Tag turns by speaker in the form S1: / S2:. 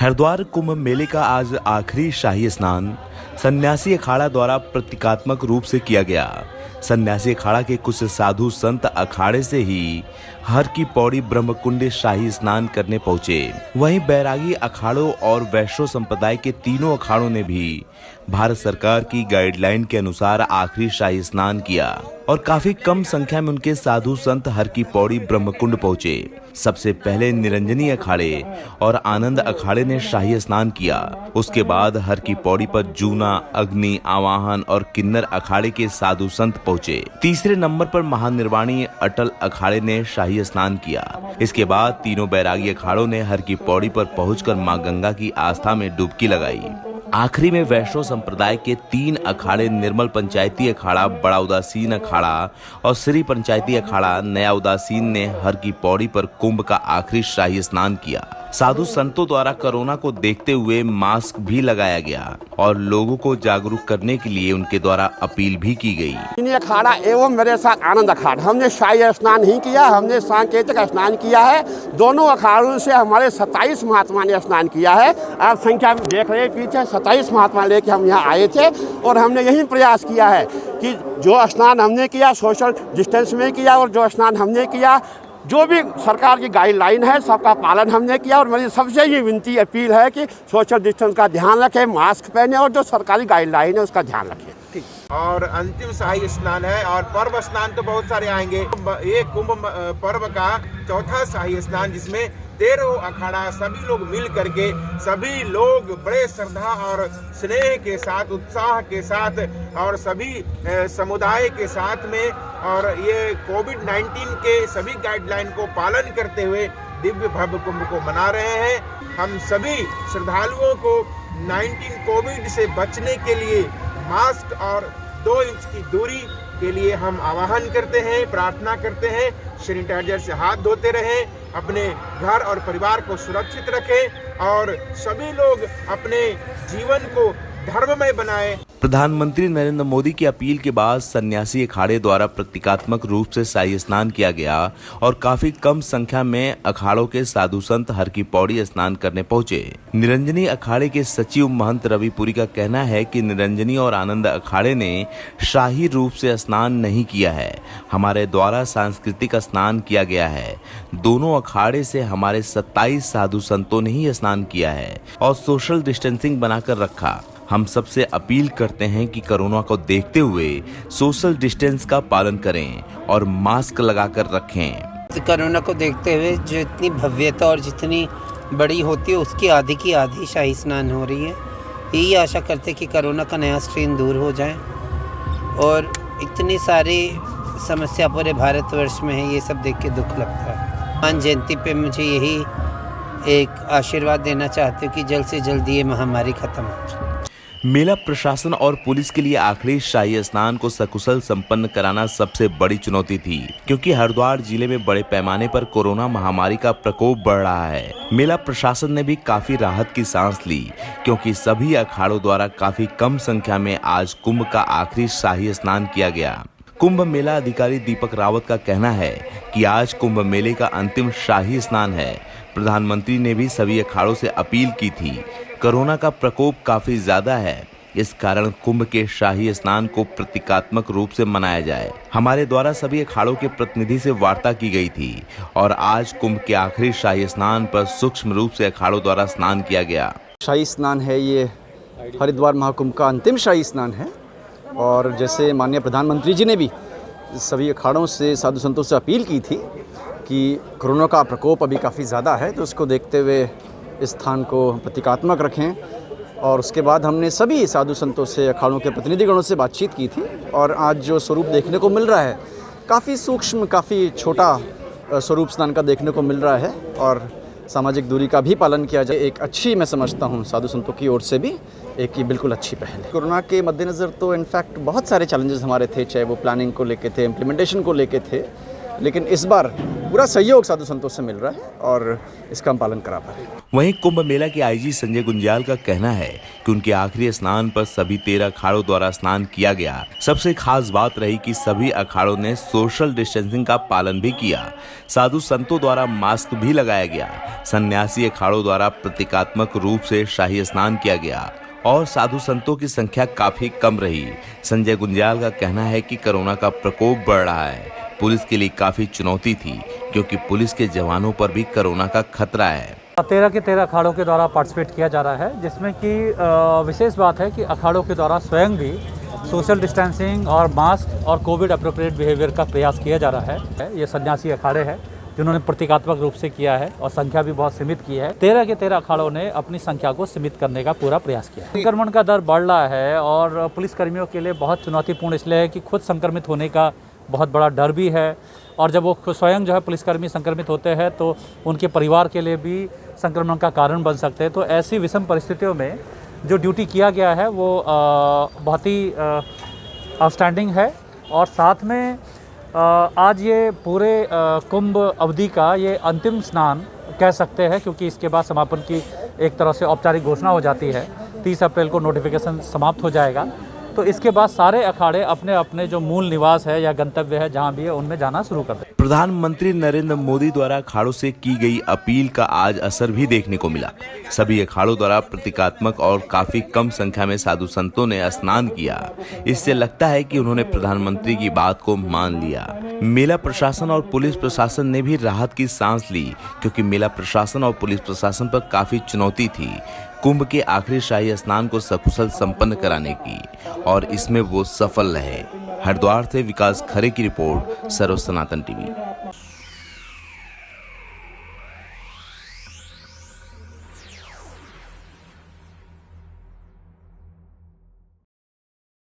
S1: हरिद्वार कुंभ मेले का आज आखिरी शाही स्नान सन्यासी अखाड़ा द्वारा प्रतीकात्मक रूप से किया गया। सन्यासी अखाड़ा के कुछ साधु संत अखाड़े से ही हर की पौड़ी ब्रह्मकुंड शाही स्नान करने पहुंचे। वहीं बैरागी अखाड़ों और वैष्णव संप्रदाय के तीनों अखाड़ों ने भी भारत सरकार की गाइडलाइन के अनुसार आखिरी शाही स्नान किया और काफी कम संख्या में उनके साधु संत हर की पौड़ी ब्रह्मकुंड पहुंचे। सबसे पहले निरंजनी अखाड़े और आनंद अखाड़े ने शाही स्नान किया। उसके बाद हर की पौड़ी पर जूना, अग्नि, आवाहन और किन्नर अखाड़े के साधु संत पहुंचे। तीसरे नंबर पर महानिर्वाणी अटल अखाड़े ने शाही स्नान किया। इसके बाद तीनों बैरागी अखाड़ों ने हर की पौड़ी पर पहुंचकर मां गंगा की आस्था में डुबकी लगाई। आखिरी में वैष्णव संप्रदाय के 3 अखाड़े निर्मल पंचायती अखाड़ा, बड़ा उदासीन अखाड़ा और श्री पंचायती अखाड़ा नया उदासीन ने हर की पौड़ी पर कुंभ का आखिरी शाही स्नान किया। साधु संतों द्वारा कोरोना को देखते हुए मास्क भी लगाया गया और लोगों को जागरूक करने के लिए उनके द्वारा अपील भी की गई।
S2: अखाड़ा एवं मेरे साथ आनंद अखाड़ा हमने शाही स्नान नहीं किया, हमने सांकेतिक स्नान किया है। दोनों अखाड़ों से हमारे 27 महात्मा ने स्नान किया है। आप संख्या में देख रहे हैं पीछे 27 महात्मा लेके हम यहाँ आए थे और हमने यही प्रयास किया है कि जो स्नान हमने किया सोशल डिस्टेंस में किया और जो स्नान हमने किया जो भी सरकार की गाइडलाइन है सबका पालन हमने किया। और मेरी सबसे ये विनती अपील है कि सोशल डिस्टेंस का ध्यान रखें, मास्क पहने और जो सरकारी गाइडलाइन है उसका ध्यान रखें।
S3: और अंतिम शाही स्नान है और पर्व स्नान तो बहुत सारे आएंगे। ये कुंभ पर्व का चौथा शाही स्नान जिसमें 13 अखाड़ा सभी लोग मिल करके सभी लोग बड़े श्रद्धा और स्नेह के साथ, उत्साह के साथ और सभी समुदाय के साथ में और ये कोविड-19 के सभी गाइडलाइन को पालन करते हुए दिव्य भव्य कुंभ को मना रहे हैं। हम सभी श्रद्धालुओं को 19 कोविड से बचने के लिए मास्क और 2 इंच की दूरी के लिए हम आह्वान करते हैं, प्रार्थना करते हैं। सैनिटाइजर से हाथ धोते रहें, अपने घर और परिवार को सुरक्षित रखें और सभी लोग अपने जीवन को धर्ममय बनाएं।
S1: प्रधानमंत्री नरेंद्र मोदी की अपील के बाद सन्यासी अखाड़े द्वारा प्रतीकात्मक रूप से शाही स्नान किया गया और काफी कम संख्या में अखाड़ों के साधु संत हर की पौड़ी स्नान करने पहुंचे। निरंजनी अखाड़े के सचिव महंत रविपुरी का कहना है कि निरंजनी और आनंद अखाड़े ने शाही रूप से स्नान नहीं किया है, हमारे द्वारा सांस्कृतिक स्नान किया गया है। दोनों अखाड़े से हमारे 27 साधु संतों ने ही स्नान किया है और सोशल डिस्टेंसिंग बनाकर रखा। हम सबसे अपील करते हैं कि कोरोना को देखते हुए सोशल डिस्टेंस का पालन करें और मास्क लगाकर रखें।
S4: कोरोना को देखते हुए जितनी भव्यता और जितनी बड़ी होती है उसकी आधी की आधी शाही स्नान हो रही है। यही आशा करते कि कोरोना का नया स्ट्रेन दूर हो जाए और इतनी सारी समस्या पूरे भारतवर्ष में है, ये सब देख के दुख लगता है। हनुमान जयंती पे मुझे यही एक आशीर्वाद देना चाहती हूँ कि जल्द से जल्द ये महामारी खत्म हो जाए।
S1: मेला प्रशासन और पुलिस के लिए आखिरी शाही स्नान को सकुशल संपन्न कराना सबसे बड़ी चुनौती थी, क्योंकि हरिद्वार जिले में बड़े पैमाने पर कोरोना महामारी का प्रकोप बढ़ रहा है। मेला प्रशासन ने भी काफी राहत की सांस ली, क्योंकि सभी अखाड़ों द्वारा काफी कम संख्या में आज कुंभ का आखिरी शाही स्नान किया गया। कुंभ मेला अधिकारी दीपक रावत का कहना है कि आज कुंभ मेले का अंतिम शाही स्नान है। प्रधानमंत्री ने भी सभी अखाड़ों से अपील की थी। कोरोना का प्रकोप काफी ज्यादा है, इस कारण कुंभ के शाही स्नान को प्रतीकात्मक रूप से मनाया जाए। हमारे द्वारा सभी अखाड़ों के प्रतिनिधि से वार्ता की गई थी और आज कुंभ के आखिरी शाही स्नान पर सूक्ष्म रूप से अखाड़ों द्वारा स्नान किया गया।
S5: शाही स्नान है, ये हरिद्वार महाकुंभ का अंतिम शाही स्नान है और जैसे माननीय प्रधानमंत्री जी ने भी सभी अखाड़ों से, साधु संतों से अपील की थी कि कोरोना का प्रकोप अभी काफ़ी ज़्यादा है, तो उसको देखते हुए इस स्थान को प्रतीकात्मक रखें। और उसके बाद हमने सभी साधु संतों से, अखाड़ों के प्रतिनिधिगणों से बातचीत की थी और आज जो स्वरूप देखने को मिल रहा है काफ़ी सूक्ष्म, काफ़ी छोटा स्वरूप स्नान का देखने को मिल रहा है और सामाजिक दूरी का भी पालन किया जाए। एक अच्छी, मैं समझता हूँ साधु संतों की ओर से भी एक ही बिल्कुल अच्छी पहल है। कोरोना के मद्देनज़र तो इनफैक्ट बहुत सारे चैलेंजेस हमारे थे, चाहे वो प्लानिंग को लेके थे, इम्प्लीमेंटेशन को लेके थे, लेकिन इस बार पूरा सहयोग साधु संतों से मिल रहा है और इसका हम पालन करा पा रहे हैं।
S1: वहीं कुंभ मेला के आईजी संजय गुंजाल का कहना है कि उनके आखिरी स्नान पर सभी 13 अखाड़ों द्वारा स्नान किया गया। सबसे खास बात रही कि सभी अखाड़ों ने सोशल डिस्टेंसिंग का पालन भी किया। साधु संतों द्वारा मास्क भी लगाया गया। सन्यासी अखाड़ों द्वारा प्रतीकात्मक रूप से शाही स्नान किया गया और साधु संतों की संख्या काफी कम रही। संजय गुंजाल का कहना है कि कोरोना का प्रकोप बढ़ रहा है। पुलिस के लिए काफी चुनौती थी क्योंकि पुलिस के जवानों पर भी कोरोना का खतरा है।
S6: 13 के 13 अखाड़ों के द्वारा पार्टिसिपेट किया जा रहा है, जिसमें कि विशेष बात है कि अखाड़ों के द्वारा स्वयं भी सोशल डिस्टेंसिंग और मास्क और कोविड अप्रोप्रिएट बिहेवियर का प्रयास किया जा रहा है। ये सन्यासी अखाड़े हैं जिन्होंने प्रतीकात्मक रूप से किया है और संख्या भी बहुत सीमित की है। 13 के 13 अखाड़ों ने अपनी संख्या को सीमित करने का पूरा प्रयास किया है। संक्रमण का दर बढ़ रहा है और पुलिसकर्मियों के लिए बहुत चुनौतीपूर्ण इसलिए है कि खुद संक्रमित होने का बहुत बड़ा डर भी है और जब वो स्वयं जो है पुलिसकर्मी संक्रमित होते हैं तो उनके परिवार के लिए भी संक्रमण का कारण बन सकते हैं। तो ऐसी विषम परिस्थितियों में जो ड्यूटी किया गया है वो बहुत ही आउटस्टैंडिंग है और साथ में आज ये पूरे कुंभ अवधि का ये अंतिम स्नान कह सकते हैं, क्योंकि इसके बाद समापन की एक तरह से औपचारिक घोषणा हो जाती है। 30 अप्रैल को नोटिफिकेशन समाप्त हो जाएगा, तो इसके बाद सारे अखाड़े अपने अपने जो मूल निवास है या गंतव्य है जहां भी है उनमें जाना शुरू कर दें।
S1: प्रधानमंत्री नरेंद्र मोदी द्वारा अखाड़ों से की गई अपील का आज असर भी देखने को मिला। सभी अखाड़ों द्वारा प्रतीकात्मक और काफी कम संख्या में साधु संतों ने स्नान किया। इससे लगता है कि उन्होंने प्रधानमंत्री की बात को मान लिया। मेला प्रशासन और पुलिस प्रशासन ने भी राहत की सांस ली, क्योंकि मेला प्रशासन और पुलिस प्रशासन पर काफी चुनौती थी कुंभ के आखिरी शाही स्नान को सकुशल संपन्न कराने की, और इसमें वो सफल रहे। हरिद्वार से विकास खरे की रिपोर्ट, सर्व सनातन टीवी।